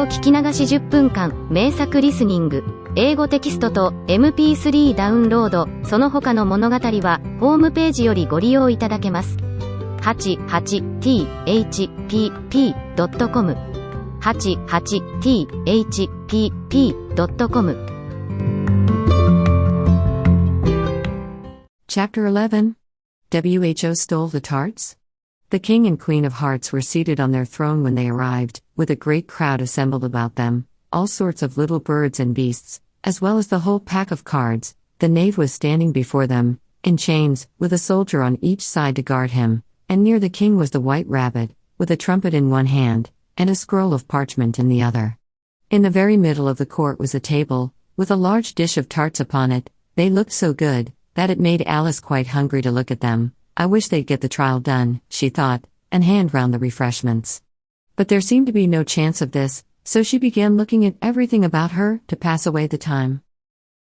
語聞き流し10分間、名作リスニング、英語テキストと MP3 ダウンロード、その他の物語は、ホームページよりご利用いただけます。88thpp.com 88thpp.com Chapter 11. WHO stole the tarts? The King and Queen of Hearts were seated on their throne when they arrived, with a great crowd assembled about them, all sorts of little birds and beasts, as well as the whole pack of cards. The knave was standing before them, in chains, with a soldier on each side to guard him, and near the king was the white rabbit, with a trumpet in one hand, and a scroll of parchment in the other. In the very middle of the court was a table, with a large dish of tarts upon it. They looked so good, that it made Alice quite hungry to look at them. I wish they'd get the trial done, she thought, and hand round the refreshments. But there seemed to be no chance of this, so she began looking at everything about her to pass away the time.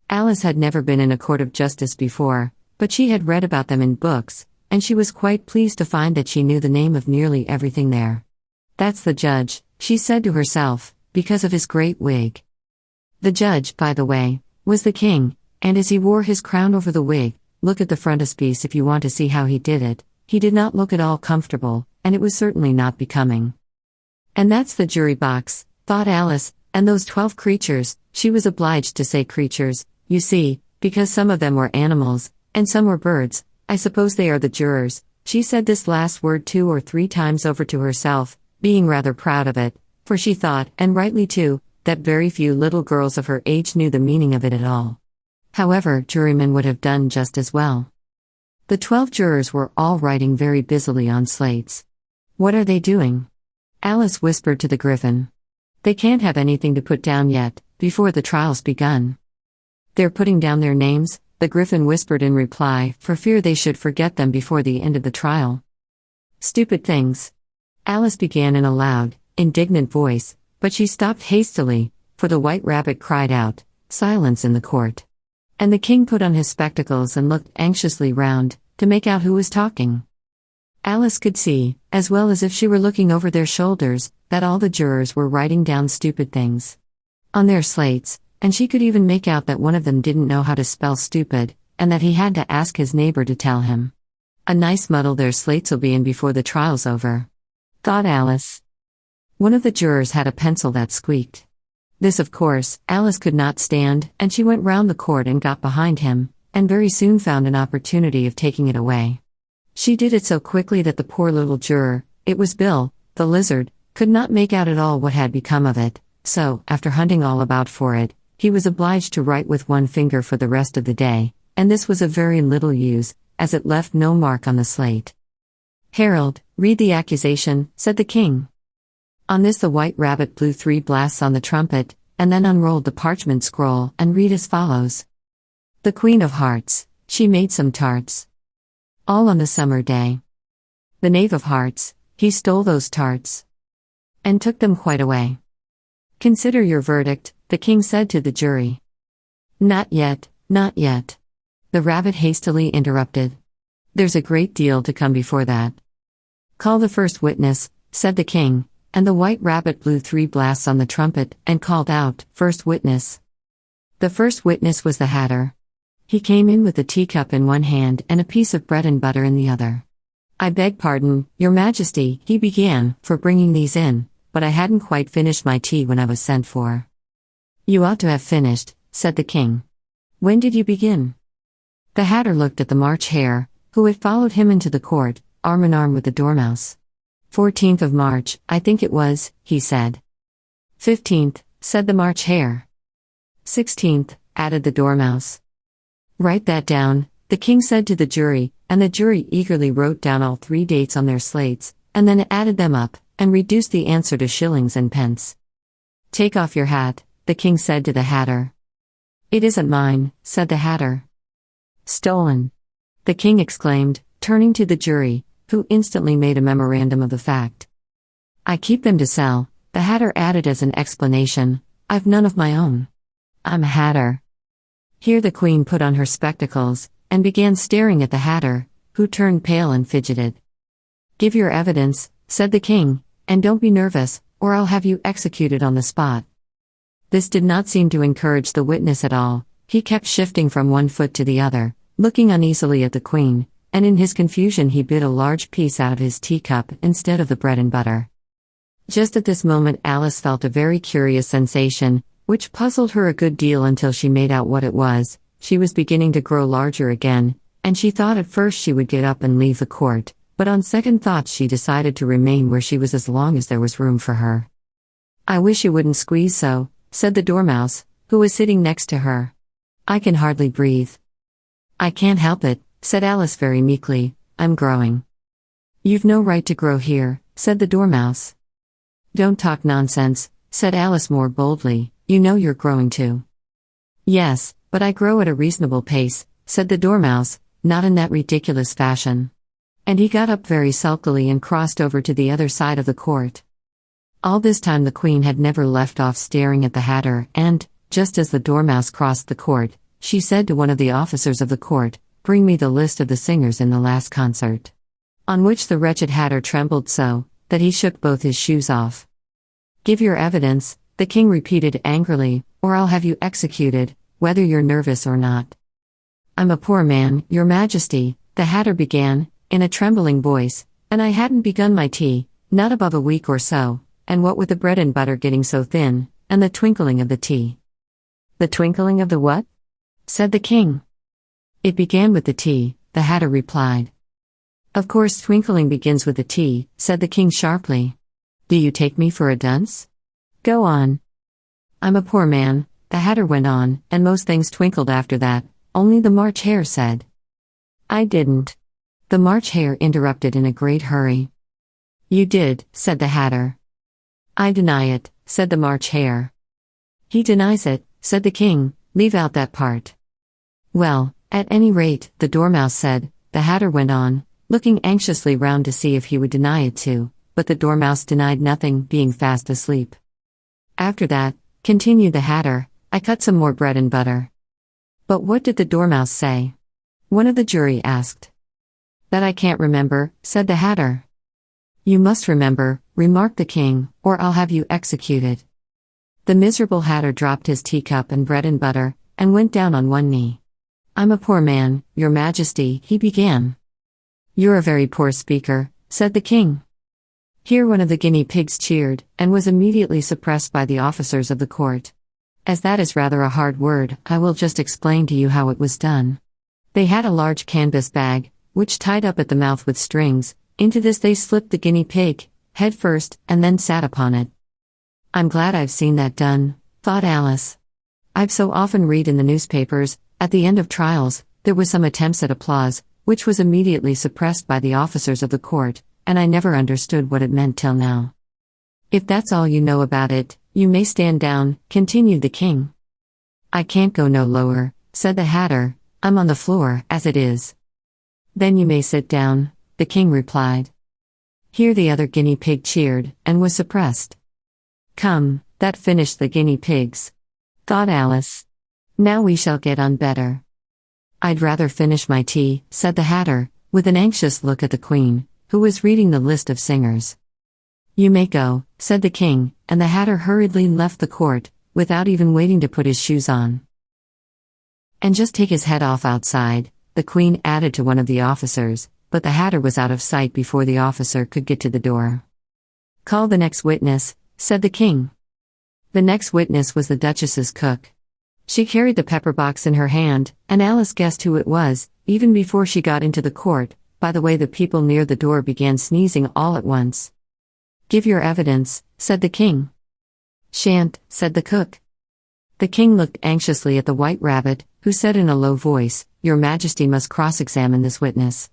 Alice had never been in a court of justice before, but she had read about them in books, and she was quite pleased to find that she knew the name of nearly everything there. That's the judge, she said to herself, because of his great wig. The judge, by the way, was the king, and as he wore his crown over the wig, look at the frontispiece if you want to see how he did it. He did not look at all comfortable, and it was certainly not becoming. And that's the jury box, thought Alice, and those 12 creatures. She was obliged to say creatures, you see, because some of them were animals, and some were birds. I suppose they are the jurors. She said this last word 2 or 3 times over to herself, being rather proud of it, for she thought, and rightly too, that very few little girls of her age knew the meaning of it at all. However, jurymen would have done just as well. The 12 jurors were all writing very busily on slates. What are they doing? Alice whispered to the Griffin. They can't have anything to put down yet, before the trial's begun. They're putting down their names, the Griffin whispered in reply, for fear they should forget them before the end of the trial. Stupid things. Alice began in a loud, indignant voice, but she stopped hastily, for the white rabbit cried out, "Silence in the court." And the king put on his spectacles and looked anxiously round, to make out who was talking. Alice could see, as well as if she were looking over their shoulders, that all the jurors were writing down stupid things on their slates, and she could even make out that one of them didn't know how to spell stupid, and that he had to ask his neighbor to tell him. A nice muddle their slates'll be in before the trial's over, thought Alice. One of the jurors had a pencil that squeaked. This, of course, Alice could not stand, and she went round the court and got behind him, and very soon found an opportunity of taking it away. She did it so quickly that the poor little juror, it was Bill, the lizard, could not make out at all what had become of it, so, after hunting all about for it, he was obliged to write with one finger for the rest of the day, and this was of very little use, as it left no mark on the slate. "Harold, read the accusation," said the king. On this the white rabbit blew 3 blasts on the trumpet, and then unrolled the parchment scroll and read as follows. The Queen of Hearts, she made some tarts. All on the summer day. The Knave of Hearts, he stole those tarts. And took them quite away. Consider your verdict, the king said to the jury. Not yet, not yet. The rabbit hastily interrupted. There's a great deal to come before that. Call the first witness, said the king. And the white rabbit blew 3 blasts on the trumpet, and called out, "First witness." The first witness was the Hatter. He came in with a teacup in one hand and a piece of bread and butter in the other. "I beg pardon, your majesty," he began, "for bringing these in, but I hadn't quite finished my tea when I was sent for." "You ought to have finished," said the king. "When did you begin?" The Hatter looked at the March Hare, who had followed him into the court, arm in arm with the Dormouse. 14th of March, I think it was, he said. 15th, said the March Hare. 16th, added the Dormouse. Write that down, the king said to the jury, and the jury eagerly wrote down all 3 dates on their slates, and then added them up, and reduced the answer to shillings and pence. Take off your hat, the king said to the Hatter. It isn't mine, said the Hatter. Stolen. The king exclaimed, turning to the jury, who instantly made a memorandum of the fact. I keep them to sell, the Hatter added as an explanation. I've none of my own. I'm a Hatter. Here the queen put on her spectacles, and began staring at the Hatter, who turned pale and fidgeted. Give your evidence, said the king, and don't be nervous, or I'll have you executed on the spot." This did not seem to encourage the witness at all. He kept shifting from one foot to the other, looking uneasily at the Queen, and in his confusion he bit a large piece out of his teacup instead of the bread and butter. Just at this moment Alice felt a very curious sensation, which puzzled her a good deal until she made out what it was. She was beginning to grow larger again, and she thought at first she would get up and leave the court, but on second thoughts she decided to remain where she was as long as there was room for her. "I wish you wouldn't squeeze so," said the Dormouse, who was sitting next to her. "I can hardly breathe." "I can't help it," said Alice very meekly, "I'm growing." "You've no right to grow here," said the Dormouse. "Don't talk nonsense," said Alice more boldly, "you know you're growing too." "Yes, but I grow at a reasonable pace," said the Dormouse, "not in that ridiculous fashion." And he got up very sulkily and crossed over to the other side of the court. All this time the Queen had never left off staring at the Hatter, and, just as the Dormouse crossed the court, she said to one of the officers of the court, "Bring me the list of the singers in the last concert." On which the wretched Hatter trembled so, that he shook both his shoes off. "Give your evidence," the King repeated angrily, "or I'll have you executed, whether you're nervous or not." "I'm a poor man, Your Majesty," the Hatter began, in a trembling voice, "and I hadn't begun my tea, not above a week or so, and what with the bread and butter getting so thin, and the twinkling of the tea." "The twinkling of the what?" said the King. "It began with the tea," the Hatter replied. "Of course twinkling begins with the tea," said the King sharply. "Do you take me for a dunce? Go on." "I'm a poor man," the Hatter went on, "and most things twinkled after that, only the March Hare said." "I didn't." The March Hare interrupted in a great hurry. "You did," said the Hatter. "I deny it," said the March Hare. "He denies it," said the King, "leave out that part." "Well, at any rate," the Dormouse said, the Hatter went on, looking anxiously round to see if he would deny it too, but the Dormouse denied nothing, being fast asleep. "After that," continued the Hatter, "I cut some more bread and butter." "But what did the Dormouse say?" one of the jury asked. "That I can't remember," said the Hatter. "You must remember," remarked the King, "or I'll have you executed." The miserable Hatter dropped his teacup and bread and butter, and went down on one knee. "I'm a poor man, Your Majesty," he began. "You're a very poor speaker," said the King. Here one of the guinea pigs cheered, and was immediately suppressed by the officers of the court. As that is rather a hard word, I will just explain to you how it was done. They had a large canvas bag, which tied up at the mouth with strings. Into this they slipped the guinea pig, head first, and then sat upon it. "I'm glad I've seen that done," thought Alice. "I've so often read in the newspapers, at the end of trials, there was some attempts at applause, which was immediately suppressed by the officers of the court, and I never understood what it meant till now." "If that's all you know about it, you may stand down," continued the King. "I can't go no lower," said the Hatter, "I'm on the floor, as it is." "Then you may sit down," the King replied. Here the other guinea pig cheered, and was suppressed. "Come, that finished the guinea pigs," thought Alice. "Now we shall get on better." "I'd rather finish my tea," said the Hatter, with an anxious look at the Queen, who was reading the list of singers. "You may go," said the King, and the Hatter hurriedly left the court, without even waiting to put his shoes on. "And just take his head off outside," the Queen added to one of the officers, but the Hatter was out of sight before the officer could get to the door. "Call the next witness," said the King. The next witness was the Duchess's cook. She carried the pepper box in her hand, and Alice guessed who it was, even before she got into the court, by the way the people near the door began sneezing all at once. "Give your evidence," said the King. "Shan't," said the cook. The King looked anxiously at the White Rabbit, who said in a low voice, "Your Majesty must cross-examine this witness."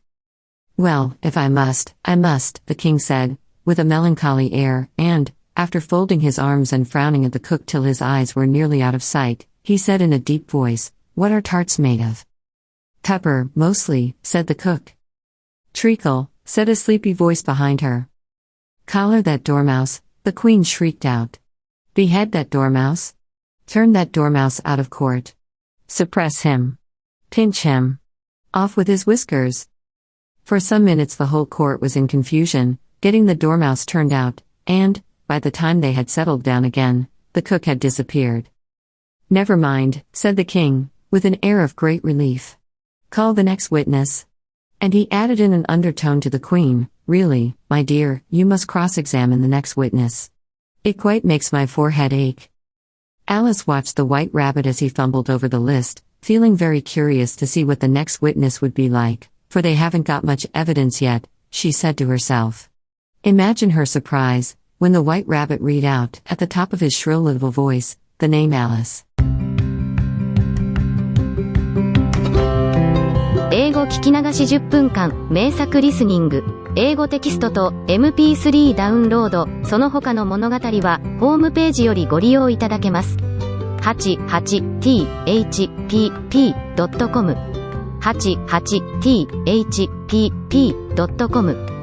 "Well, if I must, I must," the King said, with a melancholy air, and, after folding his arms and frowning at the cook till his eyes were nearly out of sight, he said in a deep voice, "What are tarts made of?" "Pepper, mostly," said the cook. "Treacle," said a sleepy voice behind her. "Collar that dormouse," the Queen shrieked out. "Behead that dormouse. Turn that dormouse out of court. Suppress him. Pinch him. Off with his whiskers." For some minutes the whole court was in confusion, getting the dormouse turned out, and, by the time they had settled down again, the cook had disappeared. "Never mind," said the king, with an air of great relief. "Call the next witness." And he added in an undertone to the queen, "Really, my dear, you must cross-examine the next witness. It quite makes my forehead ache." Alice watched the White Rabbit as he fumbled over the list, feeling very curious to see what the next witness would be like, for they haven't got much evidence yet, she said to herself. Imagine her surprise, when the White Rabbit read out, at the top of his shrill little voice, the name Alice. 英語聞き流し10分間、名作リスニング。英語テキストと MP3 ダウンロード、その他の物語は、ホームページよりご利用いただけます。88thpp.com 88thpp.com